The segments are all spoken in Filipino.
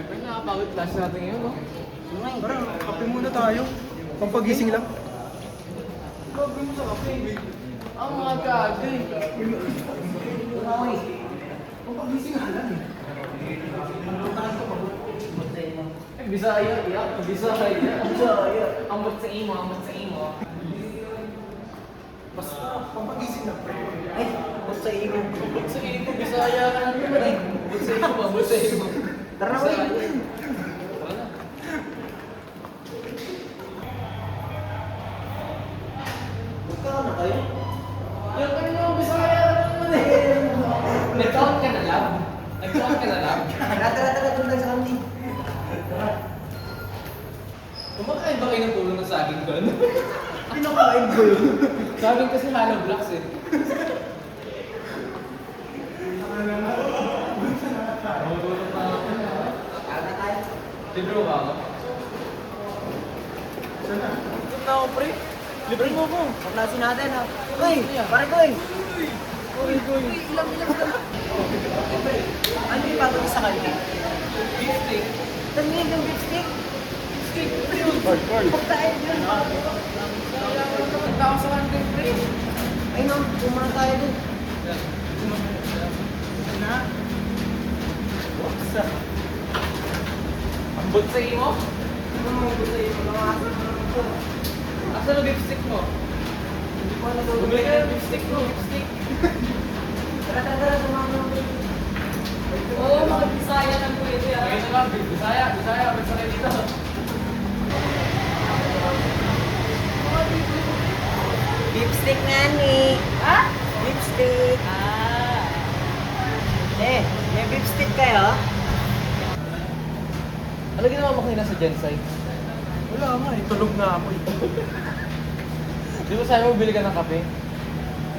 Pero nakapagod class natin ngayon, no? Tara, kape muna tayo. Pampagising lang. Grabe mo sa kape. Ang mga gago eh. Pampagising nga lang eh. Ay, Bisaya, iyak. Bisaya. Bisaya. Amot sa imo, amot sa imo. Basta, pampagising lang. Ay, basta imo. Amot sa imo, Bisaya ka na naman eh. Amot sa imo, amot sa imo. Tara na, Bisaya. wait. Tara na. Magkano na kayo? Yung kanina mo, Bisaya ka na naman eh. Nag-count ka na lang? Nag-count ka na lang? Tara, doon tayo sa kantin. Tara. Kumakain ba kayo ng tulong ng saging doon? Pinakain ko yun. Saging kasi hollow blocks eh. Mahutulog pa ako. Tara na tayo. Libro ba ako? Gutom na ako, pre. Libre mo ako. Paklasin natin ha. Uy, pare ko eh. Uy, uy. Ilang. Ano yung bago sa kantin? Beef steak. Tanggig yung beef stick. Steak. Pagkain yun. Punta ako sa kantin, pre. Ay no, kumana tayo dun. Na? Waksa. Ambot sa imo? Asa na beef stick mo? Hindi ko alam. Bumili ka ng beef stick mo, beef stick. Tara, sumama mo. Oo, mga Bisaya lang pwede ah. Ngayon na lang, Bisaya, ba't sa kayo dito? Beef stick nani. Ha? Beef stick. Ah. May beef stick kayo? Ano ginawa mo kanina sa Gensai? Wala nga eh, tulog na ako eh. Di ba sabi mo bili ka ng kape?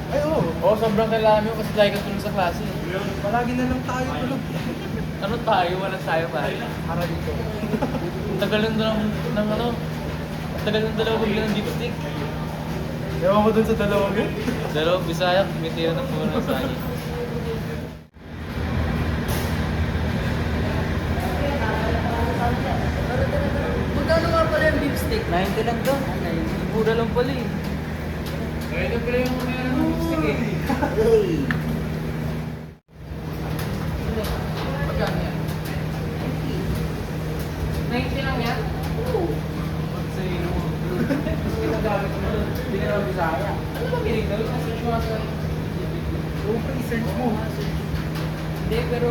Ay oo. Oo, sobrang kailangan mo kasi lagi ka tulog sa klase. Palagi na lang tayo tulog. Ano tayo? Walang tayo pare. Para dito. Ang tagal ng ano? Ang tagal ng dalawa bili ng deep stick. Ewan ko dun sa dalawang yun. Dalawang Bisaya, tumitira ng puro ng saging. Magkano nga pala yung beef stick? 90 lang doon. Mura lang pala eh. Kaya na pala yung meron ng deep stick eh. Hey. Magkano yan? 90 lang yan? Oo. Sa ino mo. Ginagamit mo doon. Hindi ka naman Bisaya. Ano ba ginagawa? Kasi siya sa... Oo, i-search mo. Hindi, pero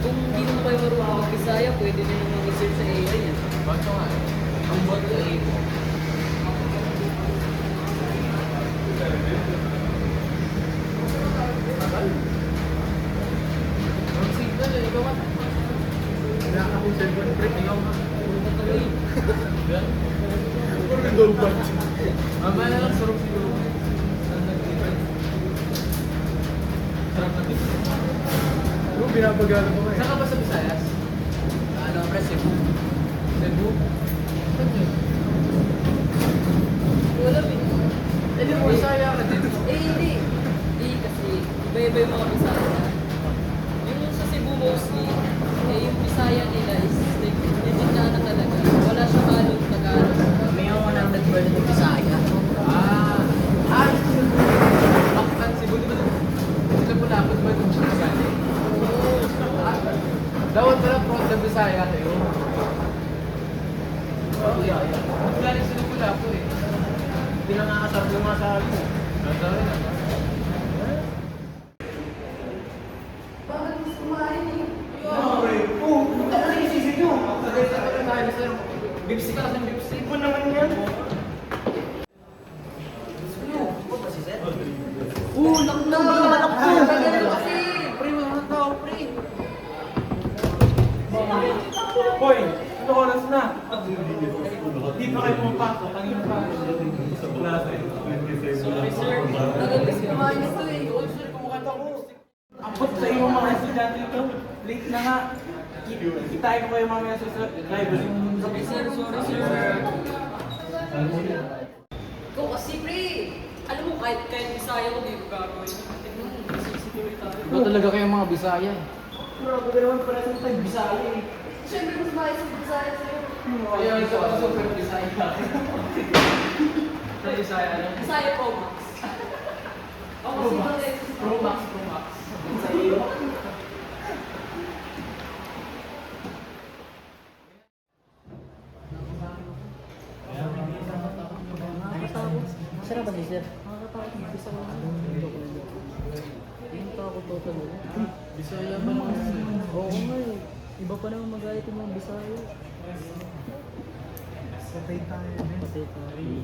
kung hindi naman kayo marunong mag-Bisaya, pwede din naman i-search sa AI yan. Bato nga eh. Ang bot sa imo. Ang signal eh. Ikaw nga. Wala ka akong cellphone, pre. Ikaw nga. Puro ka tuloy. Yan. Puro ka low budget. Mamaya na lang sarap siguro. Saan nag-dito? Sarap na dito. Oo, binabagala ko nga eh. Saan ka ba sa Visayas? Ano, pre, Cebu. Cebu? Saan yun? Wala eh. Eh di mo Bisaya ka din. Eh, hindi. Hindi kasi iba-iba yung mga Bisaya. Yung sa Cebu mostly, eh yung Bisaya nila is like, legit na ano talaga. Wala siya halong Tagalog. May yung 100% ng Bisaya. Ah! Ah! Baktan Cebu, di ba doon? Sila Pulapot ba doon siya magaling? Ah! Dapat pala from the Bisaya kayo. Galing sila Pulapot eh. Hindi na nakasarap yung mga sabi mo. Nandun na. Bibsi ka kasi bibsi. Ipon naman yan. Nabalak ko! Ganyan kasi! Pre, mga tao, pre. Hoy, ano oras na? Di pa kayo pumapasok. Kanina pa. Sa klase. Sorry sir, tagal kasi kumain ito eh. Abot sa iyo mga estudyante ito. Late na nga. Kitain ko kayo mamaya sa library. Sorry sir, sorry sir. Ikaw kasi pre! Alam mo, kahit Bisaya ko, di ko gagawin. CCTV tayo. Iba talaga kayo mga Bisaya eh. Grabe ka naman pala sa tayo Bisaya eh. Siyempre, mas mahal sa Bisaya sa'yo. Ayun, ito ang super Bisaya. Sa Bisaya, ano? Bisaya Pro Max. Ako kasi ibang Lexus. Pro Max. Sarap ba sir? Bisaya ba naman? Oo nga eh. Iba pa naman magalit yung mga Bisaya. Sabay tayo, men.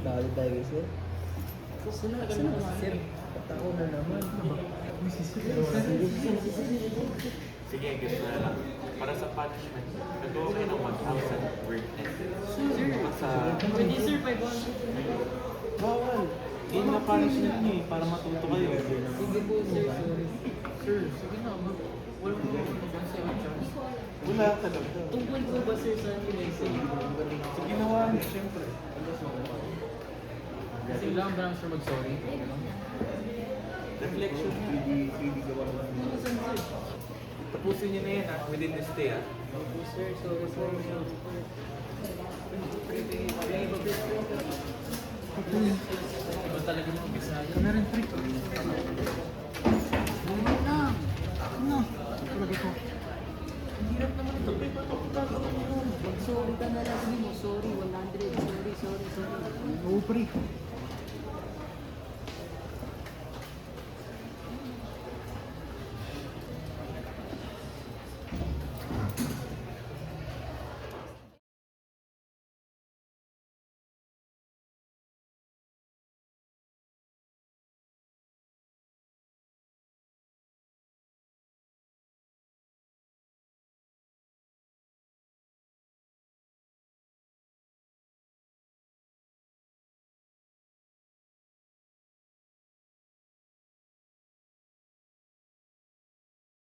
Talo tayo sir. Sir, Ako na naman. Sige, ganito na lang. Para sa punishment, nagawa kayo ng 1,000 word test. Sa... pwede sir, 500. Bawal! Yun na punishment niyo eh, para matuto kayo. Sige po sir, sorry. Sir, sige na. Walang mag-7 chance. Wala talaga. Tungkol po ba sir sa lesson? Sa ginawa niyo, syempre. Kasi lang ba lang sir mag-sorry? Reflection niyo. Tapusin niyo na yan ah, within this day ah. Opo sir, sorry po. Iba talaga yung Bisaya. Meron trick.